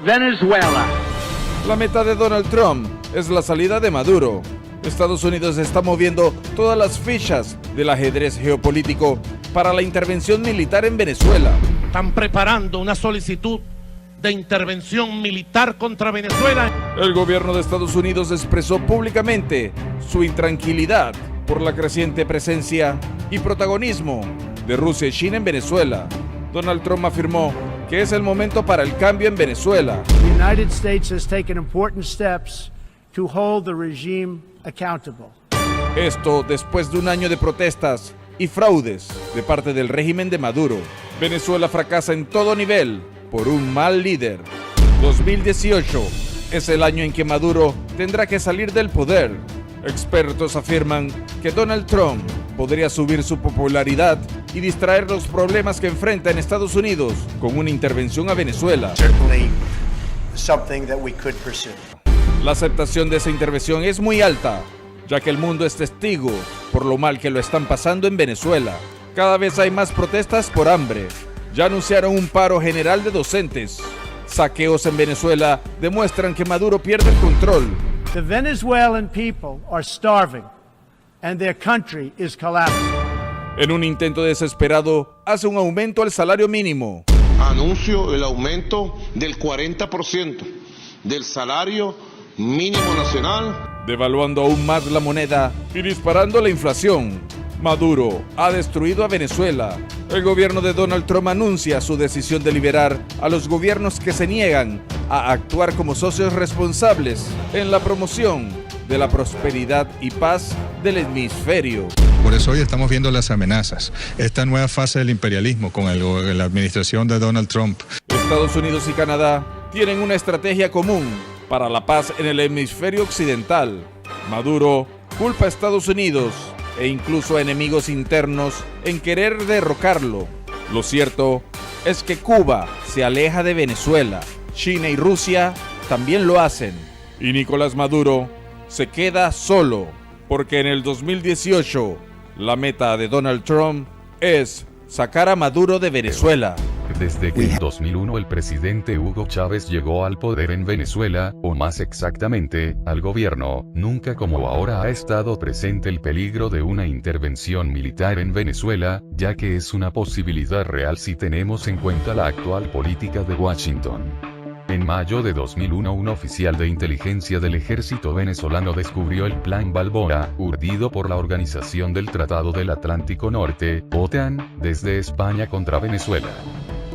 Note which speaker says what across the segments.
Speaker 1: Venezuela.
Speaker 2: La meta de Donald Trump es la salida de Maduro. Estados Unidos está moviendo todas las fichas del ajedrez geopolítico para la intervención militar en Venezuela.
Speaker 3: Están preparando una solicitud de intervención militar contra Venezuela.
Speaker 2: El gobierno de Estados Unidos expresó públicamente su intranquilidad por la creciente presencia y protagonismo de Rusia y China en Venezuela. Donald Trump afirmó que es el momento para el cambio en Venezuela.
Speaker 1: The United States has taken important steps to hold the regime accountable.
Speaker 2: Esto después de un año de protestas y fraudes de parte del régimen de Maduro. Venezuela fracasa en todo nivel por un mal líder. 2018 es el año en que Maduro tendrá que salir del poder. Expertos afirman que Donald Trump podría subir su popularidad y distraer los problemas que enfrenta en Estados Unidos con una intervención a Venezuela. La aceptación de esa intervención es muy alta, ya que el mundo es testigo por lo mal que lo están pasando en Venezuela. Cada vez hay más protestas por hambre. Ya anunciaron un paro general de docentes. Saqueos en Venezuela demuestran que Maduro pierde el control.
Speaker 1: The Venezuelan people are starving and their country is collapsing.
Speaker 2: En un intento desesperado, hace un aumento al salario mínimo.
Speaker 4: Anuncio el aumento del 40% del salario mínimo nacional.
Speaker 2: Devaluando aún más la moneda y disparando la inflación. Maduro ha destruido a Venezuela. El gobierno de Donald Trump anuncia su decisión de liberar a los gobiernos que se niegan a actuar como socios responsables en la promoción de la prosperidad y paz del hemisferio.
Speaker 5: Por eso hoy estamos viendo las amenazas, esta nueva fase del imperialismo con la administración de Donald Trump.
Speaker 2: Estados Unidos y Canadá tienen una estrategia común para la paz en el hemisferio occidental. Maduro culpa a Estados Unidos e incluso a enemigos internos en querer derrocarlo. Lo cierto es que Cuba se aleja de Venezuela, China y Rusia también lo hacen, y Nicolás Maduro se queda solo, porque en el 2018 la meta de Donald Trump es sacar a Maduro de Venezuela.
Speaker 6: Desde que en 2001 el presidente Hugo Chávez llegó al poder en Venezuela, o más exactamente, al gobierno, nunca como ahora ha estado presente el peligro de una intervención militar en Venezuela, ya que es una posibilidad real si tenemos en cuenta la actual política de Washington. En mayo de 2001 un oficial de inteligencia del ejército venezolano descubrió el Plan Balboa, urdido por la Organización del Tratado del Atlántico Norte, OTAN, desde España contra Venezuela.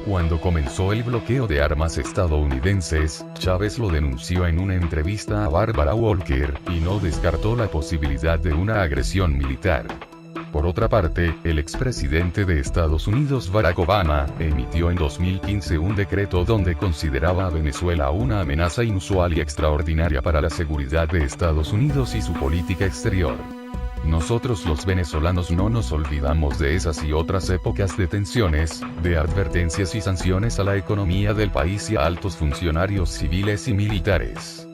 Speaker 6: Cuando comenzó el bloqueo de armas estadounidenses, Chávez lo denunció en una entrevista a Barbara Walker, y no descartó la posibilidad de una agresión militar. Por otra parte, el expresidente de Estados Unidos Barack Obama, emitió en 2015 un decreto donde consideraba a Venezuela una amenaza inusual y extraordinaria para la seguridad de Estados Unidos y su política exterior. Nosotros los venezolanos no nos olvidamos de esas y otras épocas de tensiones, de advertencias y sanciones a la economía del país y a altos funcionarios civiles y militares.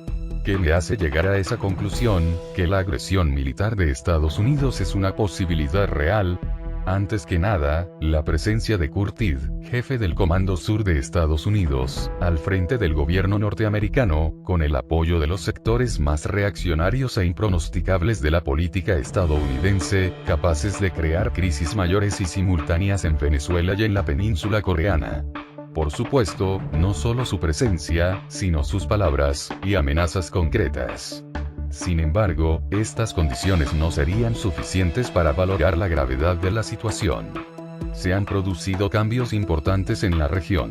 Speaker 6: ¿Qué me hace llegar a esa conclusión, que la agresión militar de Estados Unidos es una posibilidad real? Antes que nada, la presencia de Curtid, jefe del Comando Sur de Estados Unidos, al frente del gobierno norteamericano, con el apoyo de los sectores más reaccionarios e impronosticables de la política estadounidense, capaces de crear crisis mayores y simultáneas en Venezuela y en la península coreana. Por supuesto, no solo su presencia, sino sus palabras y amenazas concretas. Sin embargo, estas condiciones no serían suficientes para valorar la gravedad de la situación. Se han producido cambios importantes en la región.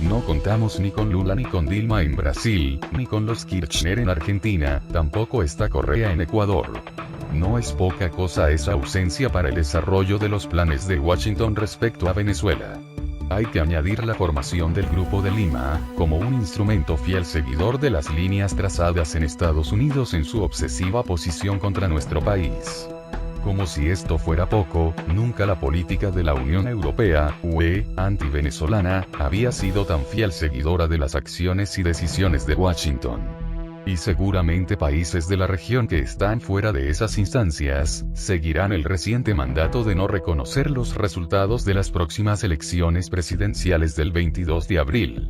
Speaker 6: No contamos ni con Lula ni con Dilma en Brasil, ni con los Kirchner en Argentina, tampoco está Correa en Ecuador. No es poca cosa esa ausencia para el desarrollo de los planes de Washington respecto a Venezuela. Hay que añadir la formación del Grupo de Lima, como un instrumento fiel seguidor de las líneas trazadas en Estados Unidos en su obsesiva posición contra nuestro país. Como si esto fuera poco, nunca la política de la Unión Europea, UE, anti-venezolana, había sido tan fiel seguidora de las acciones y decisiones de Washington. y seguramente países de la región que están fuera de esas instancias, seguirán el reciente mandato de no reconocer los resultados de las próximas elecciones presidenciales del 22 de abril.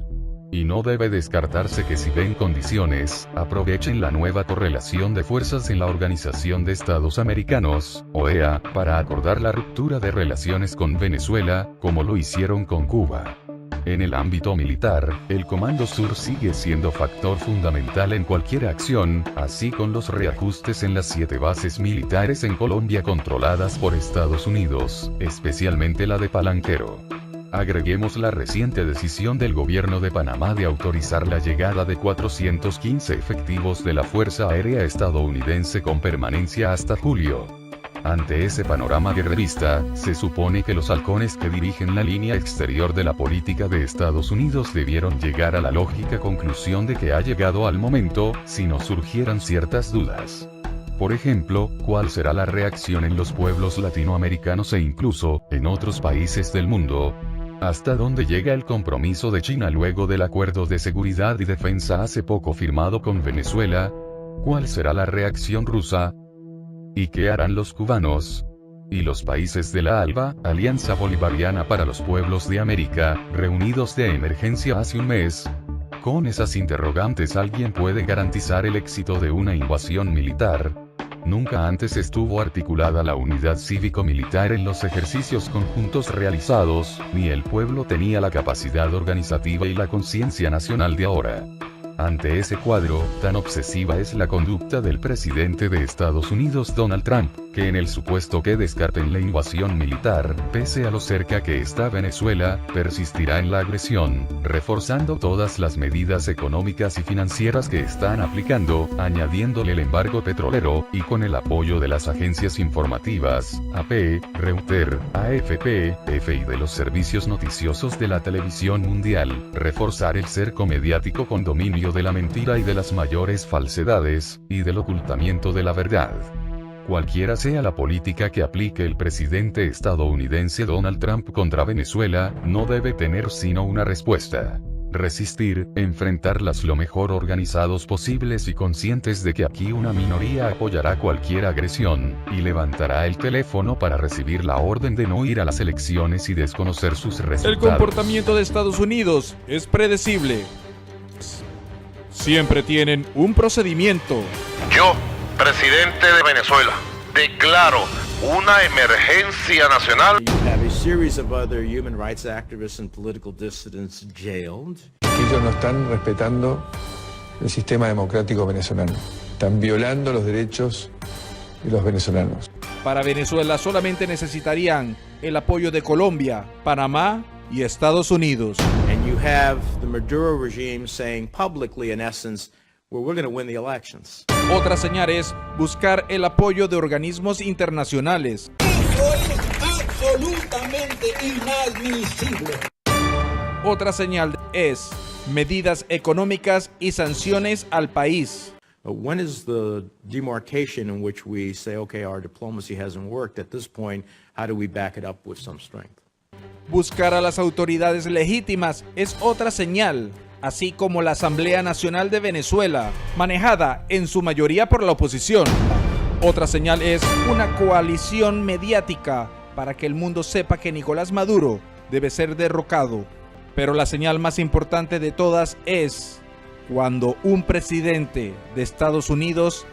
Speaker 6: Y no debe descartarse que si ven condiciones, aprovechen la nueva correlación de fuerzas en la Organización de Estados Americanos, OEA, para acordar la ruptura de relaciones con Venezuela, como lo hicieron con Cuba. En el ámbito militar, el Comando Sur sigue siendo factor fundamental en cualquier acción, así con los reajustes en las 7 bases militares en Colombia controladas por Estados Unidos, especialmente la de Palanquero. Agreguemos la reciente decisión del gobierno de Panamá de autorizar la llegada de 415 efectivos de la Fuerza Aérea estadounidense con permanencia hasta julio. Ante ese panorama guerrerista, se supone que los halcones que dirigen la línea exterior de la política de Estados Unidos debieron llegar a la lógica conclusión de que ha llegado al momento, si no surgieran ciertas dudas. Por ejemplo, ¿cuál será la reacción en los pueblos latinoamericanos e incluso, en otros países del mundo? ¿Hasta dónde llega el compromiso de China luego del acuerdo de seguridad y defensa hace poco firmado con Venezuela? ¿Cuál será la reacción rusa? ¿Y qué harán los cubanos? ¿Y los países de la ALBA, Alianza Bolivariana para los Pueblos de América, reunidos de emergencia hace un mes? Con esas interrogantes, ¿alguien puede garantizar el éxito de una invasión militar? Nunca antes estuvo articulada la unidad cívico-militar en los ejercicios conjuntos realizados, ni el pueblo tenía la capacidad organizativa y la conciencia nacional de ahora. Ante ese cuadro, tan obsesiva es la conducta del presidente de Estados Unidos Donald Trump, que en el supuesto que descarten la invasión militar, pese a lo cerca que está Venezuela, persistirá en la agresión, reforzando todas las medidas económicas y financieras que están aplicando, añadiéndole el embargo petrolero, y con el apoyo de las agencias informativas, AP, Reuters, AFP, EFE y de los servicios noticiosos de la televisión mundial, reforzar el cerco mediático con dominio de la mentira y de las mayores falsedades, y del ocultamiento de la verdad. Cualquiera sea la política que aplique el presidente estadounidense Donald Trump contra Venezuela, no debe tener sino una respuesta: resistir, enfrentarlas lo mejor organizados posibles y conscientes de que aquí una minoría apoyará cualquier agresión, y levantará el teléfono para recibir la orden de no ir a las elecciones y desconocer sus resultados.
Speaker 2: El comportamiento de Estados Unidos es predecible. Siempre tienen un procedimiento.
Speaker 4: Yo, presidente de Venezuela, declaro una emergencia nacional.
Speaker 7: You have a series of other human rights activists and political dissidents jailed.
Speaker 8: Ellos no están respetando el sistema democrático venezolano. Están violando los derechos de los venezolanos.
Speaker 2: Para Venezuela solamente necesitarían el apoyo de Colombia, Panamá y Estados Unidos.
Speaker 7: And you have the Maduro regime saying publicly, in essence, well, we're going to win the elections.
Speaker 2: Otra señal es buscar el apoyo de organismos internacionales.
Speaker 9: Eso es absolutamente inadmisible.
Speaker 2: Otra señal es medidas económicas y sanciones al país.
Speaker 7: When is the demarcation in which we say, okay, our diplomacy hasn't worked? At this point, how do we back it up with some strength?
Speaker 2: Buscar a las autoridades legítimas es otra señal, así como la Asamblea Nacional de Venezuela, manejada en su mayoría por la oposición. Otra señal es una coalición mediática para que el mundo sepa que Nicolás Maduro debe ser derrocado. Pero la señal más importante de todas es cuando un presidente de Estados Unidos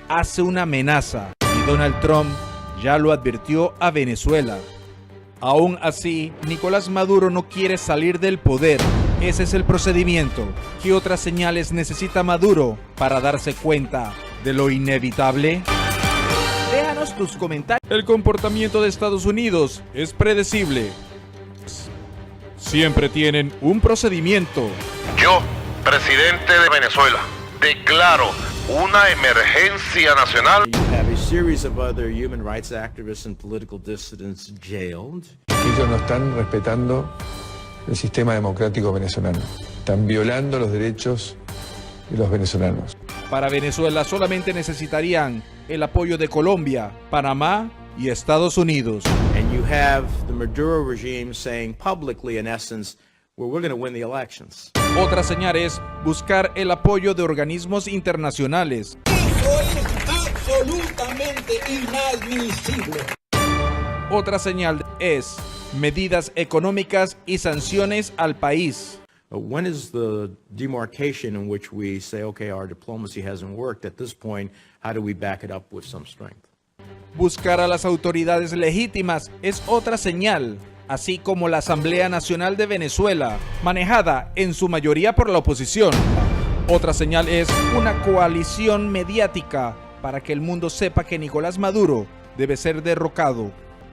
Speaker 2: hace una amenaza, y Donald Trump ya lo advirtió a Venezuela. Aún así, Nicolás Maduro no quiere salir del poder. Ese es el procedimiento. ¿Qué otras señales necesita Maduro para darse cuenta de lo inevitable? Déjanos tus comentarios. El comportamiento de Estados Unidos es predecible. Siempre tienen un procedimiento.
Speaker 4: Yo, presidente de Venezuela, declaro una emergencia nacional.
Speaker 7: You have a series of other human rights activists and political dissidents jailed.
Speaker 8: Ellos no están respetando el sistema democrático venezolano. Están violando los derechos de los venezolanos.
Speaker 2: Para Venezuela solamente necesitarían el apoyo de Colombia, Panamá y Estados Unidos.
Speaker 7: And you have the Maduro regime saying publicly, in essence, well, we're going to win the elections.
Speaker 2: Otra señal es buscar el apoyo de organismos internacionales.
Speaker 9: Eso es absolutamente inadmisible.
Speaker 2: Otra señal es medidas económicas y sanciones al país.
Speaker 7: When is the demarcation in which we say, okay, our diplomacy hasn't worked? At this point, how do we back it up with some strength?
Speaker 2: Buscar a las autoridades legítimas es otra señal, así como la Asamblea Nacional de Venezuela, manejada en su mayoría por la oposición. Otra señal es una coalición mediática para que el mundo sepa que Nicolás Maduro debe ser derrocado.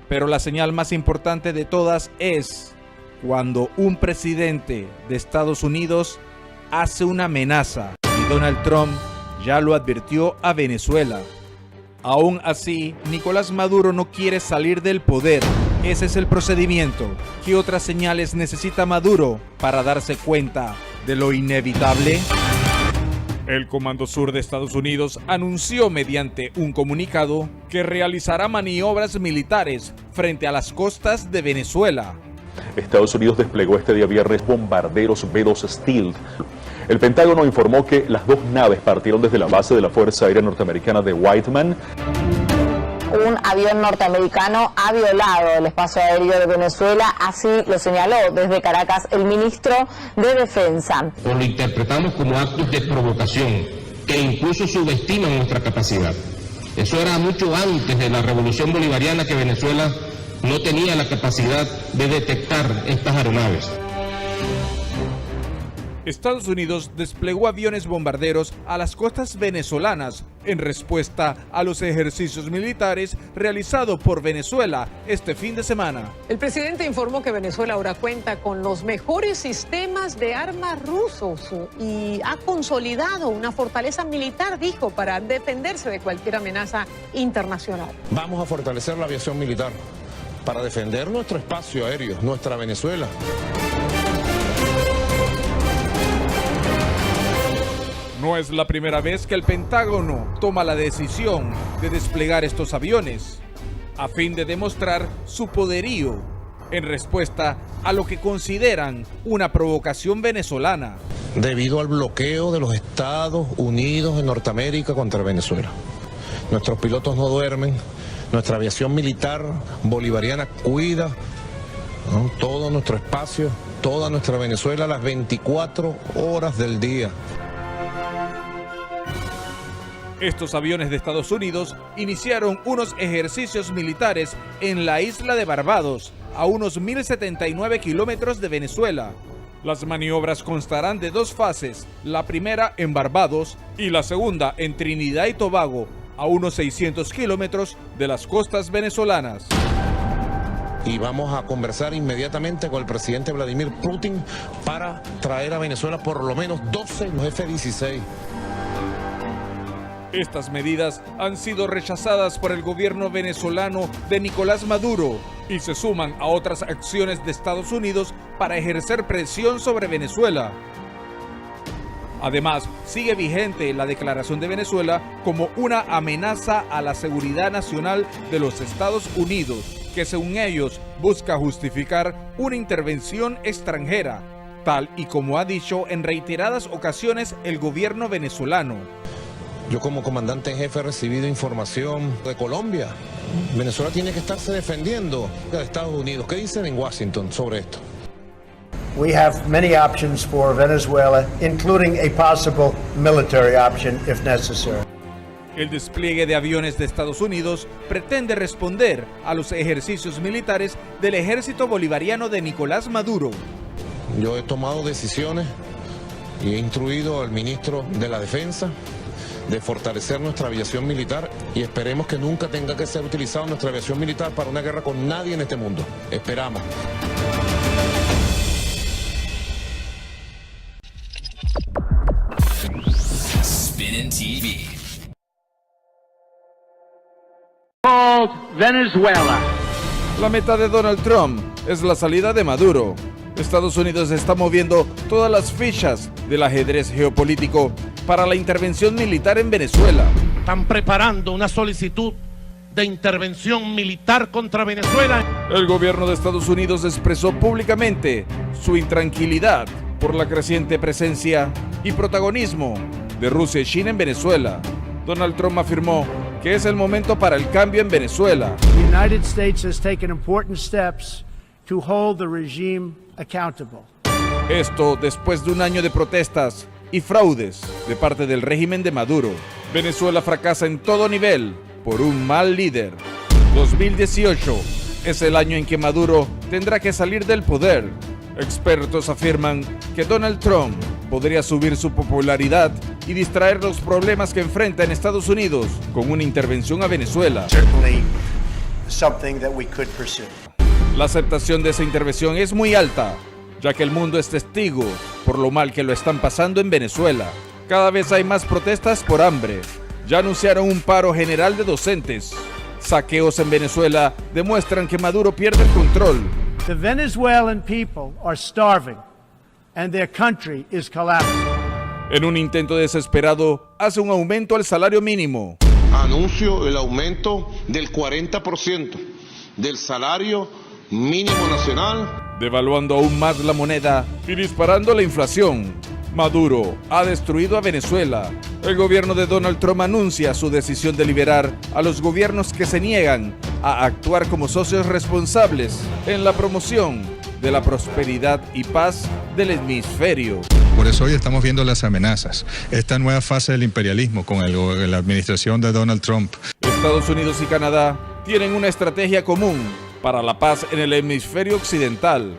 Speaker 2: Pero la señal más importante de todas es cuando un presidente de Estados Unidos hace una amenaza, y Donald Trump ya lo advirtió a Venezuela. Aún así, Nicolás Maduro no quiere salir del poder. Ese es el procedimiento. ¿Qué otras señales necesita Maduro para darse cuenta de lo inevitable? El Comando Sur de Estados Unidos anunció mediante un comunicado que realizará maniobras militares frente a las costas de Venezuela.
Speaker 10: Estados Unidos desplegó este día viernes bombarderos B-2 Stealth. El Pentágono informó que las dos naves partieron desde la base de la Fuerza Aérea Norteamericana de Whiteman.
Speaker 11: Un avión norteamericano ha violado el espacio aéreo de Venezuela, así lo señaló desde Caracas el ministro de Defensa.
Speaker 12: Lo interpretamos como actos de provocación que incluso subestiman nuestra capacidad. Eso era mucho antes de la Revolución Bolivariana, que Venezuela no tenía la capacidad de detectar estas aeronaves.
Speaker 2: Estados Unidos desplegó aviones bombarderos a las costas venezolanas en respuesta a los ejercicios militares realizados por Venezuela este fin de semana.
Speaker 13: El presidente informó que Venezuela ahora cuenta con los mejores sistemas de armas rusos y ha consolidado una fortaleza militar, dijo, para defenderse de cualquier amenaza internacional.
Speaker 14: Vamos a fortalecer la aviación militar para defender nuestro espacio aéreo, nuestra Venezuela.
Speaker 2: No es la primera vez que el Pentágono toma la decisión de desplegar estos aviones a fin de demostrar su poderío en respuesta a lo que consideran una provocación venezolana.
Speaker 14: Debido al bloqueo de los Estados Unidos de Norteamérica contra Venezuela. Nuestros pilotos no duermen, nuestra aviación militar bolivariana cuida, ¿no?, todo nuestro espacio, toda nuestra Venezuela, las 24 horas del día.
Speaker 2: Estos aviones de Estados Unidos iniciaron unos ejercicios militares en la isla de Barbados, a unos 1.079 kilómetros de Venezuela. Las maniobras constarán de dos fases, la primera en Barbados y la segunda en Trinidad y Tobago, a unos 600 kilómetros de las costas venezolanas.
Speaker 14: Y vamos a conversar inmediatamente con el presidente Vladimir Putin para traer a Venezuela por lo menos 12 F-16.
Speaker 2: Estas medidas han sido rechazadas por el gobierno venezolano de Nicolás Maduro y se suman a otras acciones de Estados Unidos para ejercer presión sobre Venezuela. Además, sigue vigente la declaración de Venezuela como una amenaza a la seguridad nacional de los Estados Unidos, que según ellos busca justificar una intervención extranjera, tal y como ha dicho en reiteradas ocasiones el gobierno venezolano.
Speaker 14: Yo como comandante en jefe he recibido información de Colombia. Venezuela tiene que estarse defendiendo de Estados Unidos. ¿Qué dicen en Washington sobre esto?
Speaker 1: We have many options for Venezuela, including a possible military option if necessary.
Speaker 2: El despliegue de aviones de Estados Unidos pretende responder a los ejercicios militares del ejército bolivariano de Nicolás Maduro.
Speaker 14: Yo he tomado decisiones y he instruido al ministro de la Defensa de fortalecer nuestra aviación militar y esperemos que nunca tenga que ser utilizada nuestra aviación militar para una guerra con nadie en este mundo. Esperamos.
Speaker 15: Spinning TV.
Speaker 2: Venezuela. La meta de Donald Trump es la salida de Maduro. Estados Unidos está moviendo todas las fichas del ajedrez geopolítico para la intervención militar en Venezuela.
Speaker 3: Están preparando una solicitud de intervención militar contra Venezuela.
Speaker 2: El gobierno de Estados Unidos expresó públicamente su intranquilidad por la creciente presencia y protagonismo de Rusia y China en Venezuela. Donald Trump afirmó que es el momento para el cambio en Venezuela.
Speaker 1: The United States has taken important steps to hold the regime accountable.
Speaker 2: Esto después de un año de protestas y fraudes de parte del régimen de Maduro. Venezuela fracasa en todo nivel por un mal líder. 2018 es el año en que Maduro tendrá que salir del poder. Expertos afirman que Donald Trump podría subir su popularidad y distraer los problemas que enfrenta en Estados Unidos con una intervención a Venezuela. La aceptación de esa intervención es muy alta, ya que el mundo es testigo por lo mal que lo están pasando en Venezuela. Cada vez hay más protestas por hambre. Ya anunciaron un paro general de docentes. Saqueos en Venezuela demuestran que Maduro pierde el control.
Speaker 1: The Venezuelan people are starving and their country is collapsing.
Speaker 2: En un intento desesperado, hace un aumento al salario mínimo.
Speaker 16: Anuncio el aumento del 40% del salario mínimo nacional.
Speaker 2: Devaluando aún más la moneda y disparando la inflación. Maduro ha destruido a Venezuela. El gobierno de Donald Trump anuncia su decisión de liberar a los gobiernos que se niegan a actuar como socios responsables en la promoción de la prosperidad y paz del hemisferio.
Speaker 5: Por eso hoy estamos viendo las amenazas, esta nueva fase del imperialismo con la administración de Donald Trump.
Speaker 2: Estados Unidos y Canadá tienen una estrategia común para la paz en el hemisferio occidental.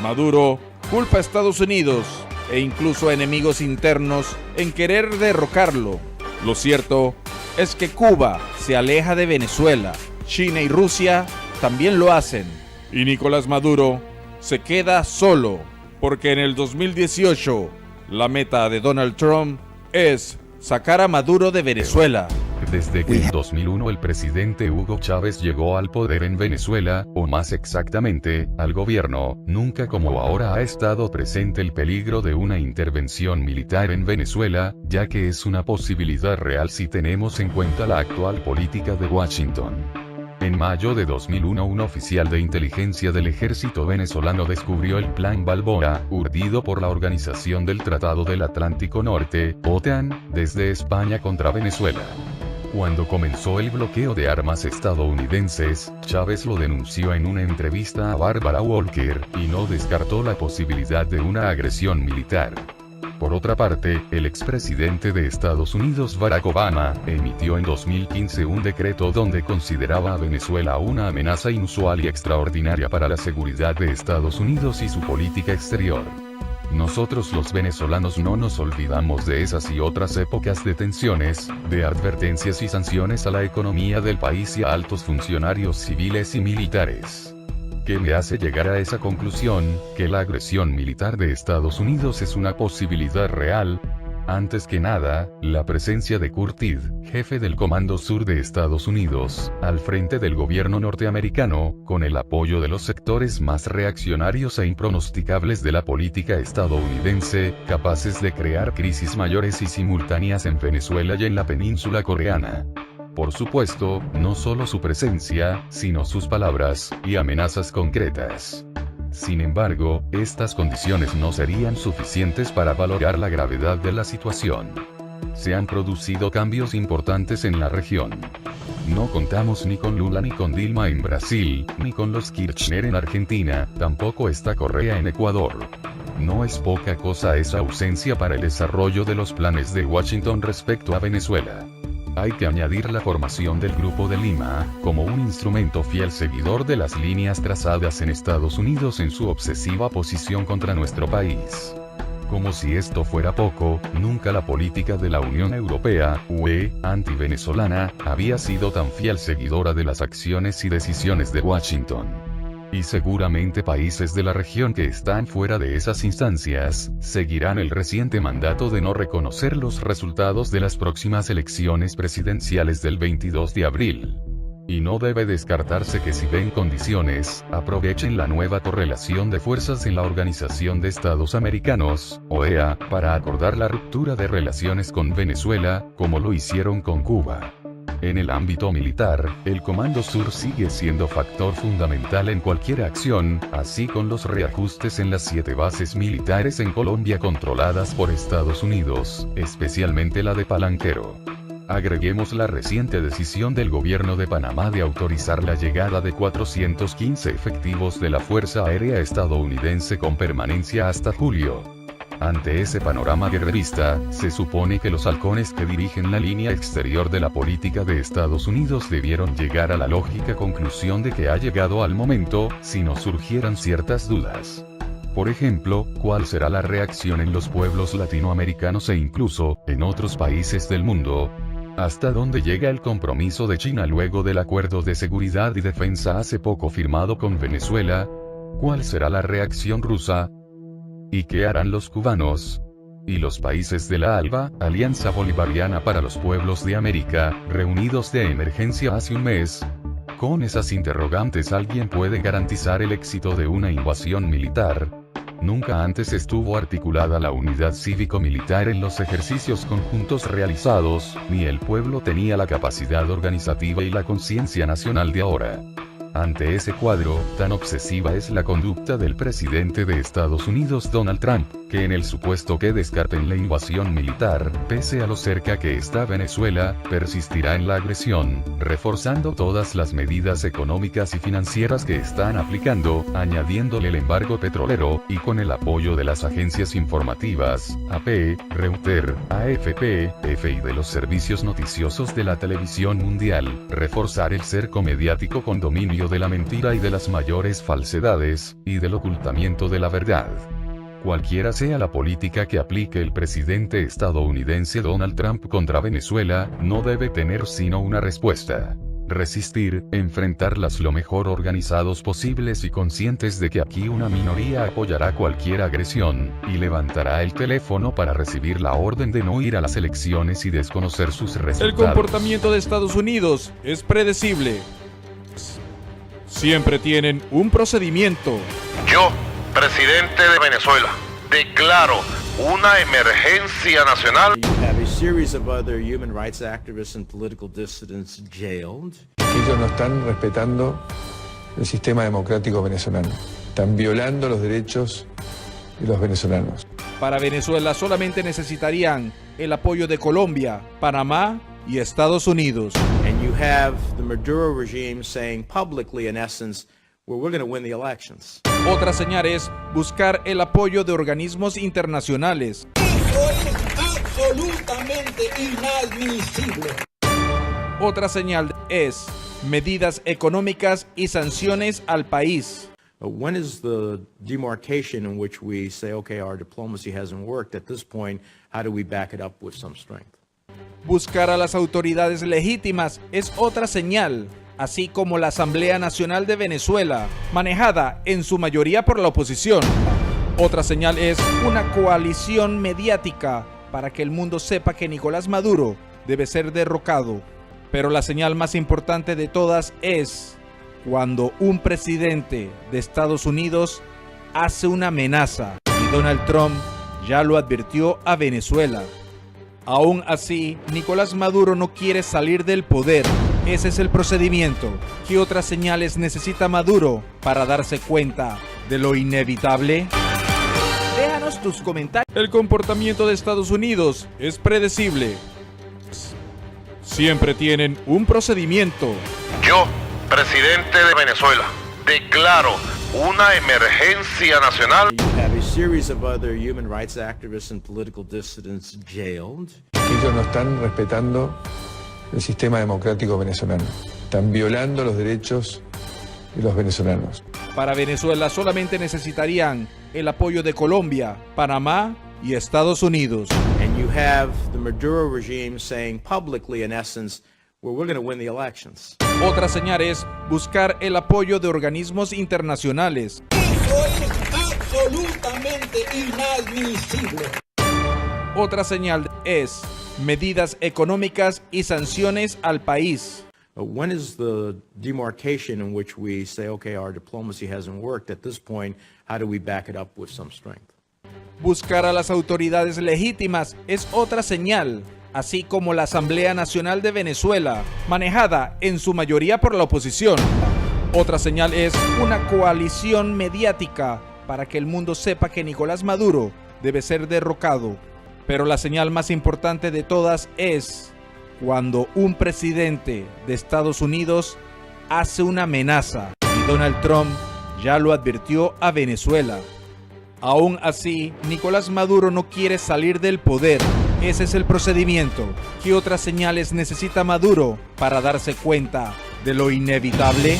Speaker 2: Maduro culpa a Estados Unidos e incluso a enemigos internos en querer derrocarlo. Lo cierto es que Cuba se aleja de Venezuela, China y Rusia también lo hacen, y Nicolás Maduro se queda solo, porque en el 2018 la meta de Donald Trump es sacar a Maduro de Venezuela.
Speaker 6: Desde que en 2001 el presidente Hugo Chávez llegó al poder en Venezuela, o más exactamente, al gobierno, nunca como ahora ha estado presente el peligro de una intervención militar en Venezuela, ya que es una posibilidad real si tenemos en cuenta la actual política de Washington. En mayo de 2001 un oficial de inteligencia del ejército venezolano descubrió el Plan Balboa, urdido por la Organización del Tratado del Atlántico Norte, OTAN, desde España contra Venezuela. Cuando comenzó el bloqueo de armas estadounidenses, Chávez lo denunció en una entrevista a Barbara Walker, y no descartó la posibilidad de una agresión militar. Por otra parte, el expresidente de Estados Unidos Barack Obama, emitió en 2015 un decreto donde consideraba a Venezuela una amenaza inusual y extraordinaria para la seguridad de Estados Unidos y su política exterior. Nosotros los venezolanos no nos olvidamos de esas y otras épocas de tensiones, de advertencias y sanciones a la economía del país y a altos funcionarios civiles y militares. ¿Qué me hace llegar a esa conclusión, que la agresión militar de Estados Unidos es una posibilidad real? Antes que nada, la presencia de Curtid, jefe del Comando Sur de Estados Unidos, al frente del gobierno norteamericano, con el apoyo de los sectores más reaccionarios e impronosticables de la política estadounidense, capaces de crear crisis mayores y simultáneas en Venezuela y en la península coreana. Por supuesto, no solo su presencia, sino sus palabras y amenazas concretas. Sin embargo, estas condiciones no serían suficientes para valorar la gravedad de la situación. Se han producido cambios importantes en la región. No contamos ni con Lula ni con Dilma en Brasil, ni con los Kirchner en Argentina, tampoco está Correa en Ecuador. No es poca cosa esa ausencia para el desarrollo de los planes de Washington respecto a Venezuela. Hay que añadir la formación del Grupo de Lima, como un instrumento fiel seguidor de las líneas trazadas en Estados Unidos en su obsesiva posición contra nuestro país. Como si esto fuera poco, nunca la política de la Unión Europea, UE, anti-venezolana, había sido tan fiel seguidora de las acciones y decisiones de Washington. Y seguramente países de la región que están fuera de esas instancias, seguirán el reciente mandato de no reconocer los resultados de las próximas elecciones presidenciales del 22 de abril. Y no debe descartarse que si ven condiciones, aprovechen la nueva correlación de fuerzas en la Organización de Estados Americanos, OEA, para acordar la ruptura de relaciones con Venezuela, como lo hicieron con Cuba. En el ámbito militar, el Comando Sur sigue siendo factor fundamental en cualquier acción, así con los reajustes en las 7 bases militares en Colombia controladas por Estados Unidos, especialmente la de Palanquero. Agreguemos la reciente decisión del gobierno de Panamá de autorizar la llegada de 415 efectivos de la Fuerza Aérea estadounidense con permanencia hasta julio. Ante ese panorama guerrerista, se supone que los halcones que dirigen la línea exterior de la política de Estados Unidos debieron llegar a la lógica conclusión de que ha llegado al momento, si no surgieran ciertas dudas. Por ejemplo, ¿cuál será la reacción en los pueblos latinoamericanos e incluso, en otros países del mundo? ¿Hasta dónde llega el compromiso de China luego del acuerdo de seguridad y defensa hace poco firmado con Venezuela? ¿Cuál será la reacción rusa? ¿Y qué harán los cubanos? ¿Y los países de la ALBA, Alianza Bolivariana para los Pueblos de América, reunidos de emergencia hace un mes? Con esas interrogantes, ¿alguien puede garantizar el éxito de una invasión militar? Nunca antes estuvo articulada la unidad cívico-militar en los ejercicios conjuntos realizados, ni el pueblo tenía la capacidad organizativa y la conciencia nacional de ahora. Ante ese cuadro, tan obsesiva es la conducta del presidente de Estados Unidos Donald Trump, que en el supuesto que descarten la invasión militar, pese a lo cerca que está Venezuela, persistirá en la agresión, reforzando todas las medidas económicas y financieras que están aplicando, añadiéndole el embargo petrolero, y con el apoyo de las agencias informativas, AP, Reuters, AFP, EFE y de los servicios noticiosos de la televisión mundial, reforzar el cerco mediático con dominio de la mentira y de las mayores falsedades, y del ocultamiento de la verdad. Cualquiera sea la política que aplique el presidente estadounidense Donald Trump contra Venezuela, no debe tener sino una respuesta: resistir, enfrentarlas lo mejor organizados posibles y conscientes de que aquí una minoría apoyará cualquier agresión, y levantará el teléfono para recibir la orden de no ir a las elecciones y desconocer sus resultados.
Speaker 2: El comportamiento de Estados Unidos es predecible. Siempre tienen un procedimiento.
Speaker 4: Yo, presidente de Venezuela, declaro una emergencia nacional.
Speaker 7: You have a series of other human rights activists and political dissidents jailed.
Speaker 8: Ellos no están respetando el sistema democrático venezolano. Están violando los derechos de los venezolanos.
Speaker 2: Para Venezuela solamente necesitarían el apoyo de Colombia, Panamá y Estados Unidos.
Speaker 7: And you have the Maduro regime saying publicly, in essence, well, we're going to win the elections.
Speaker 2: Otra señal es buscar el apoyo de organismos internacionales.
Speaker 9: Eso es absolutamente inadmisible.
Speaker 2: Otra señal es medidas económicas y sanciones al país.
Speaker 7: When is the demarcation in which we say, okay, our diplomacy hasn't worked? At this point, how do we back it up with some strength?
Speaker 2: Buscar a las autoridades legítimas es otra señal, así como la Asamblea Nacional de Venezuela, manejada en su mayoría por la oposición. Otra señal es una coalición mediática para que el mundo sepa que Nicolás Maduro debe ser derrocado. Pero la señal más importante de todas es cuando un presidente de Estados Unidos hace una amenaza, y Donald Trump ya lo advirtió a Venezuela. Aún así, Nicolás Maduro no quiere salir del poder. Ese es el procedimiento. ¿Qué otras señales necesita Maduro para darse cuenta de lo inevitable? Déjanos tus comentarios. El comportamiento de Estados Unidos es predecible. Siempre tienen un procedimiento.
Speaker 4: Yo, presidente de Venezuela, declaro una emergencia nacional.
Speaker 7: You have a series of other human rights activists and political dissidents jailed.
Speaker 8: Ellos no están respetando el sistema democrático venezolano. Están violando los derechos de los venezolanos.
Speaker 2: Para Venezuela solamente necesitarían el apoyo de Colombia, Panamá y Estados Unidos.
Speaker 7: And you have the Maduro regime saying publicly, in essence, well, we're going to win the elections.
Speaker 2: Otra señal es buscar el apoyo de organismos internacionales.
Speaker 9: Eso es absolutamente inadmisible.
Speaker 2: Otra señal es medidas económicas y sanciones al país.
Speaker 7: When is the demarcation in which we say, okay, our diplomacy hasn't worked? At this point, how do we back it up with some strength?
Speaker 2: Buscar a las autoridades legítimas es otra señal, así como la Asamblea Nacional de Venezuela, manejada en su mayoría por la oposición. Otra señal es una coalición mediática para que el mundo sepa que Nicolás Maduro debe ser derrocado. Pero la señal más importante de todas es cuando un presidente de Estados Unidos hace una amenaza, y Donald Trump ya lo advirtió a Venezuela. Aún así, Nicolás Maduro no quiere salir del poder. Ese es el procedimiento. ¿Qué otras señales necesita Maduro para darse cuenta de lo inevitable?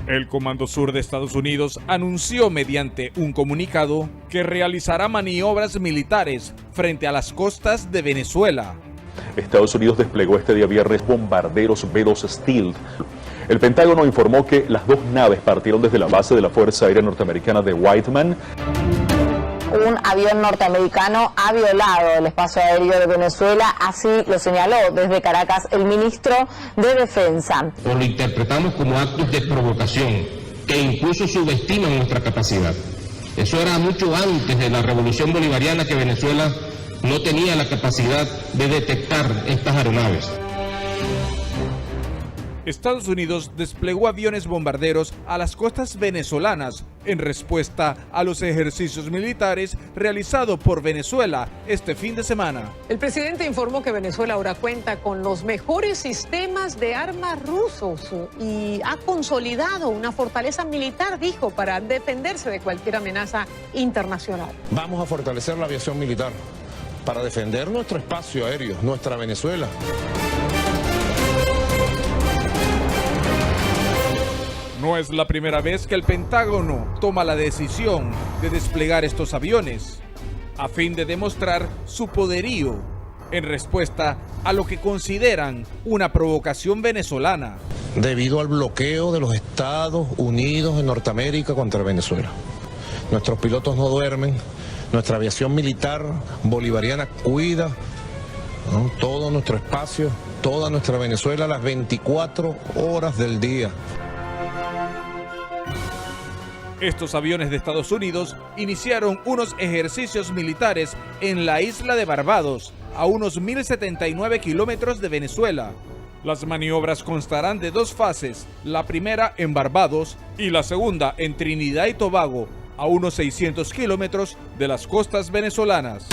Speaker 2: El Comando Sur de Estados Unidos anunció mediante un comunicado que realizará maniobras militares frente a las costas de Venezuela.
Speaker 10: Estados Unidos desplegó este día viernes bombarderos B-2 Stealth. El Pentágono informó que las dos naves partieron desde la base de la Fuerza Aérea Norteamericana de Whiteman.
Speaker 11: Un avión norteamericano ha violado el espacio aéreo de Venezuela, así lo señaló desde Caracas el ministro de Defensa.
Speaker 12: O lo interpretamos como actos de provocación que incluso subestiman nuestra capacidad. Eso era mucho antes de la revolución bolivariana, que Venezuela no tenía la capacidad de detectar estas aeronaves.
Speaker 2: Estados Unidos desplegó aviones bombarderos a las costas venezolanas en respuesta a los ejercicios militares realizados por Venezuela este fin de semana.
Speaker 13: El presidente informó que Venezuela ahora cuenta con los mejores sistemas de armas rusos y ha consolidado una fortaleza militar, dijo, para defenderse de cualquier amenaza internacional.
Speaker 14: Vamos a fortalecer la aviación militar para defender nuestro espacio aéreo, nuestra Venezuela.
Speaker 2: No es la primera vez que el Pentágono toma la decisión de desplegar estos aviones a fin de demostrar su poderío en respuesta a lo que consideran una provocación venezolana.
Speaker 14: Debido al bloqueo de los Estados Unidos de Norteamérica contra Venezuela. Nuestros pilotos no duermen, nuestra aviación militar bolivariana cuida, ¿no?, todo nuestro espacio, toda nuestra Venezuela, las 24 horas del día.
Speaker 2: Estos aviones de Estados Unidos iniciaron unos ejercicios militares en la isla de Barbados, a unos 1.079 kilómetros de Venezuela. Las maniobras constarán de dos fases, la primera en Barbados y la segunda en Trinidad y Tobago, a unos 600 kilómetros de las costas venezolanas.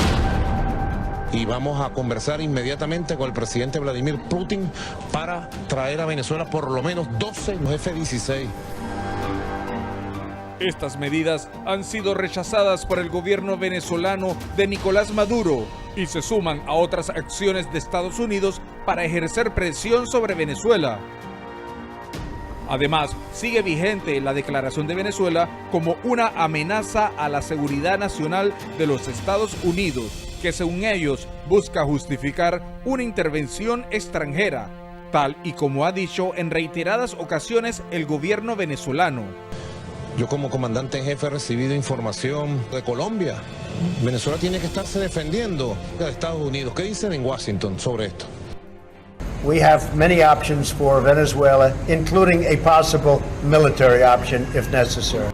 Speaker 14: Y vamos a conversar inmediatamente con el presidente Vladimir Putin para traer a Venezuela por lo menos 12 F-16.
Speaker 2: Estas medidas han sido rechazadas por el gobierno venezolano de Nicolás Maduro y se suman a otras acciones de Estados Unidos para ejercer presión sobre Venezuela. Además, sigue vigente la declaración de Venezuela como una amenaza a la seguridad nacional de los Estados Unidos, que según ellos busca justificar una intervención extranjera, tal y como ha dicho en reiteradas ocasiones el gobierno venezolano.
Speaker 14: Yo como comandante en jefe he recibido información de Colombia. Venezuela tiene que estarse defendiendo de Estados Unidos. ¿Qué dicen en Washington sobre esto?
Speaker 1: We have many options for Venezuela, including a possible military option if necessary.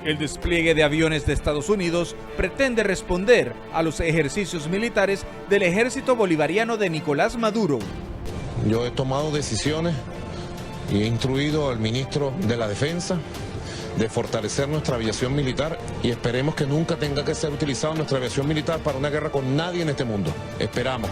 Speaker 2: El despliegue de aviones de Estados Unidos pretende responder a los ejercicios militares del ejército bolivariano de Nicolás Maduro.
Speaker 14: Yo he tomado decisiones y he instruido al ministro de la Defensa de fortalecer nuestra aviación militar y esperemos que nunca tenga que ser utilizada nuestra aviación militar para una guerra con nadie en este mundo. Esperamos.